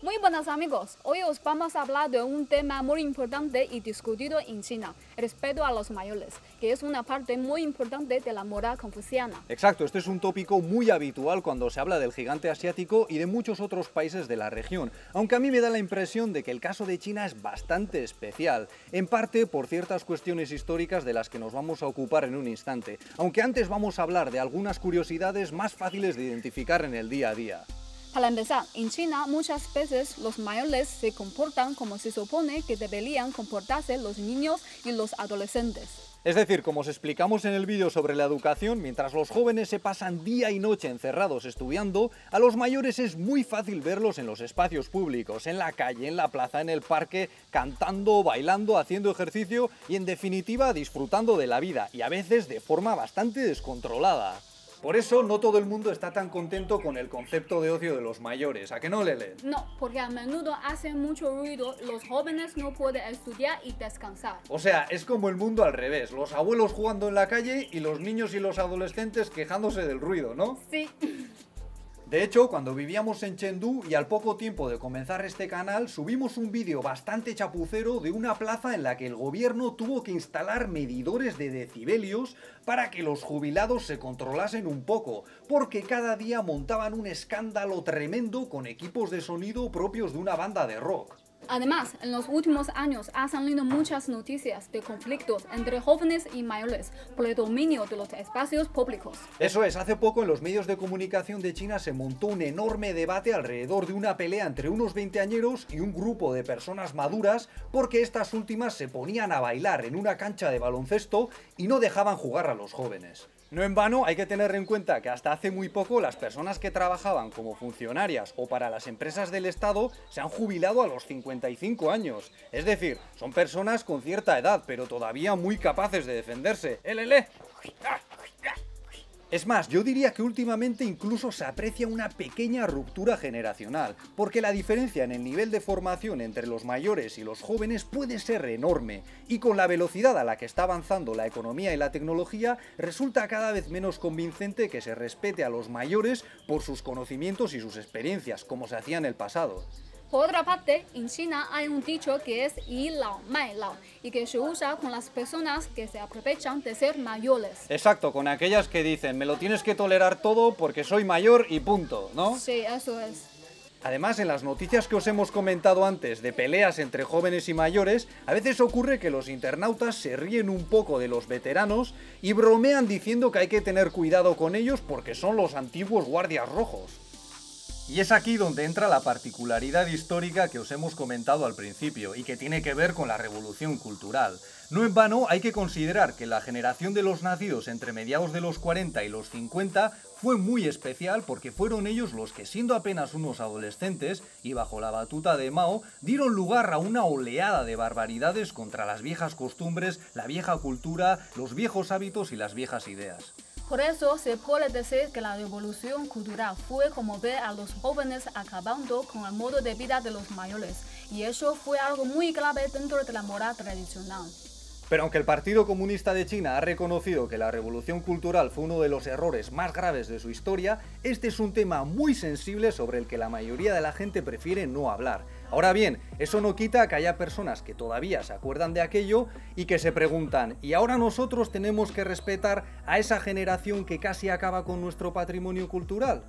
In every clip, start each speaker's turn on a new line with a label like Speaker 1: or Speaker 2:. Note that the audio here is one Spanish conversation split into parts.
Speaker 1: Muy buenas amigos, hoy os vamos a hablar de un tema muy importante y discutido en China, el respeto a los mayores, que es una parte muy importante de la moral confuciana.
Speaker 2: Exacto, este es un tópico muy habitual cuando se habla del gigante asiático y de muchos otros países de la región, aunque a mí me da la impresión de que el caso de China es bastante especial, en parte por ciertas cuestiones históricas de las que nos vamos a ocupar en un instante, aunque antes vamos a hablar de algunas curiosidades más fáciles de identificar en el día a día.
Speaker 1: Para empezar, en China muchas veces los mayores se comportan como se supone que deberían comportarse los niños y los adolescentes.
Speaker 2: Es decir, como os explicamos en el vídeo sobre la educación, mientras los jóvenes se pasan día y noche encerrados estudiando, a los mayores es muy fácil verlos en los espacios públicos, en la calle, en la plaza, en el parque, cantando, bailando, haciendo ejercicio y en definitiva disfrutando de la vida, y a veces de forma bastante descontrolada. Por eso no todo el mundo está tan contento con el concepto de ocio de los mayores, ¿a que no, Lele?
Speaker 1: No, porque a menudo hacen mucho ruido, los jóvenes no pueden estudiar y descansar.
Speaker 2: O sea, es como el mundo al revés, los abuelos jugando en la calle y los niños y los adolescentes quejándose del ruido, ¿no?
Speaker 1: Sí.
Speaker 2: De hecho, cuando vivíamos en Chengdu y al poco tiempo de comenzar este canal, subimos un vídeo bastante chapucero de una plaza en la que el gobierno tuvo que instalar medidores de decibelios para que los jubilados se controlasen un poco, porque cada día montaban un escándalo tremendo con equipos de sonido propios de una banda de rock.
Speaker 1: Además, en los últimos años han salido muchas noticias de conflictos entre jóvenes y mayores por el dominio de los espacios públicos.
Speaker 2: Eso es, hace poco en los medios de comunicación de China se montó un enorme debate alrededor de una pelea entre unos veinteañeros y un grupo de personas maduras porque estas últimas se ponían a bailar en una cancha de baloncesto y no dejaban jugar a los jóvenes. No en vano hay que tener en cuenta que hasta hace muy poco las personas que trabajaban como funcionarias o para las empresas del Estado se han jubilado a los 55 años. Es decir, son personas con cierta edad, pero todavía muy capaces de defenderse. ¡Lele! Es más, yo diría que últimamente incluso se aprecia una pequeña ruptura generacional, porque la diferencia en el nivel de formación entre los mayores y los jóvenes puede ser enorme, y con la velocidad a la que está avanzando la economía y la tecnología, resulta cada vez menos convincente que se respete a los mayores por sus conocimientos y sus experiencias, como se hacía en el pasado.
Speaker 1: Por otra parte, en China hay un dicho que es "yi lao mai lao" y que se usa con las personas que se aprovechan de ser mayores.
Speaker 2: Exacto, con aquellas que dicen, me lo tienes que tolerar todo porque soy mayor y punto, ¿no?
Speaker 1: Sí, eso es.
Speaker 2: Además, en las noticias que os hemos comentado antes de peleas entre jóvenes y mayores, a veces ocurre que los internautas se ríen un poco de los veteranos y bromean diciendo que hay que tener cuidado con ellos porque son los antiguos guardias rojos. Y es aquí donde entra la particularidad histórica que os hemos comentado al principio y que tiene que ver con la revolución cultural. No en vano hay que considerar que la generación de los nacidos entre mediados de los 40 y los 50 fue muy especial porque fueron ellos los que, siendo apenas unos adolescentes y bajo la batuta de Mao, dieron lugar a una oleada de barbaridades contra las viejas costumbres, la vieja cultura, los viejos hábitos y las viejas ideas.
Speaker 1: Por eso se puede decir que la revolución cultural fue como ver a los jóvenes acabando con el modo de vida de los mayores, y eso fue algo muy clave dentro de la moral tradicional.
Speaker 2: Pero aunque el Partido Comunista de China ha reconocido que la revolución cultural fue uno de los errores más graves de su historia, este es un tema muy sensible sobre el que la mayoría de la gente prefiere no hablar. Ahora bien, eso no quita que haya personas que todavía se acuerdan de aquello y que se preguntan, ¿y ahora nosotros tenemos que respetar a esa generación que casi acaba con nuestro patrimonio cultural?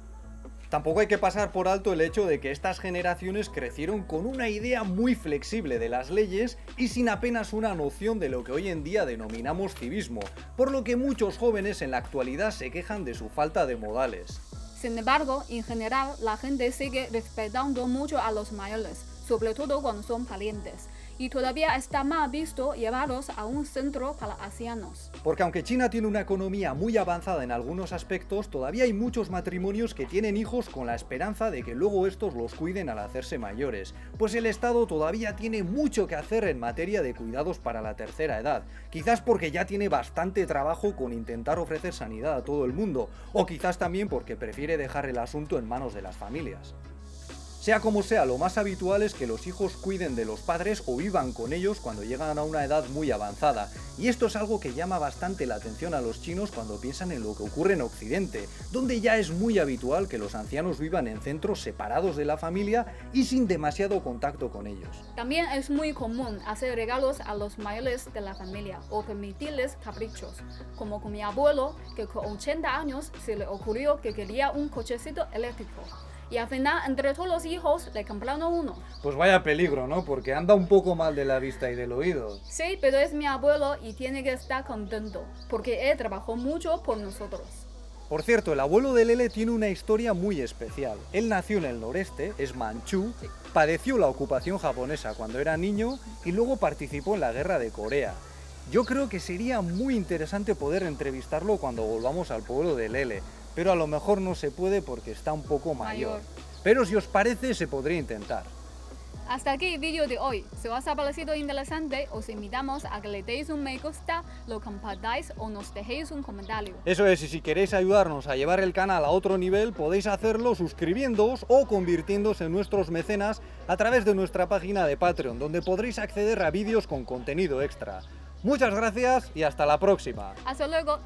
Speaker 2: Tampoco hay que pasar por alto el hecho de que estas generaciones crecieron con una idea muy flexible de las leyes y sin apenas una noción de lo que hoy en día denominamos civismo, por lo que muchos jóvenes en la actualidad se quejan de su falta de modales.
Speaker 1: Sin embargo, en general, la gente sigue respetando mucho a los mayores, sobre todo cuando son parientes, y todavía está mal visto llevarlos a un centro para ancianos.
Speaker 2: Porque aunque China tiene una economía muy avanzada en algunos aspectos, todavía hay muchos matrimonios que tienen hijos con la esperanza de que luego estos los cuiden al hacerse mayores, pues el Estado todavía tiene mucho que hacer en materia de cuidados para la tercera edad, quizás porque ya tiene bastante trabajo con intentar ofrecer sanidad a todo el mundo, o quizás también porque prefiere dejar el asunto en manos de las familias. Sea como sea, lo más habitual es que los hijos cuiden de los padres o vivan con ellos cuando llegan a una edad muy avanzada. Y esto es algo que llama bastante la atención a los chinos cuando piensan en lo que ocurre en Occidente, donde ya es muy habitual que los ancianos vivan en centros separados de la familia y sin demasiado contacto con ellos.
Speaker 1: También es muy común hacer regalos a los mayores de la familia o permitirles caprichos, como con mi abuelo, que con 80 años se le ocurrió que quería un cochecito eléctrico. Y al final, entre todos los hijos, le compraron uno.
Speaker 2: Pues vaya peligro, ¿no? Porque anda un poco mal de la vista y del oído.
Speaker 1: Sí, pero es mi abuelo y tiene que estar contento, porque él trabajó mucho por nosotros.
Speaker 2: Por cierto, el abuelo de Lele tiene una historia muy especial. Él nació en el noreste, es manchú, padeció la ocupación japonesa cuando era niño y luego participó en la guerra de Corea. Yo creo que sería muy interesante poder entrevistarlo cuando volvamos al pueblo de Lele, pero a lo mejor no se puede porque está un poco mayor. Pero si os parece, se podría intentar.
Speaker 1: Hasta aquí el vídeo de hoy. Si os ha parecido interesante, os invitamos a que le deis un me gusta, lo compartáis o nos dejéis un comentario.
Speaker 2: Eso es, y si queréis ayudarnos a llevar el canal a otro nivel, podéis hacerlo suscribiéndoos o convirtiéndose en nuestros mecenas a través de nuestra página de Patreon, donde podréis acceder a vídeos con contenido extra. Muchas gracias y hasta la próxima.
Speaker 1: Hasta luego.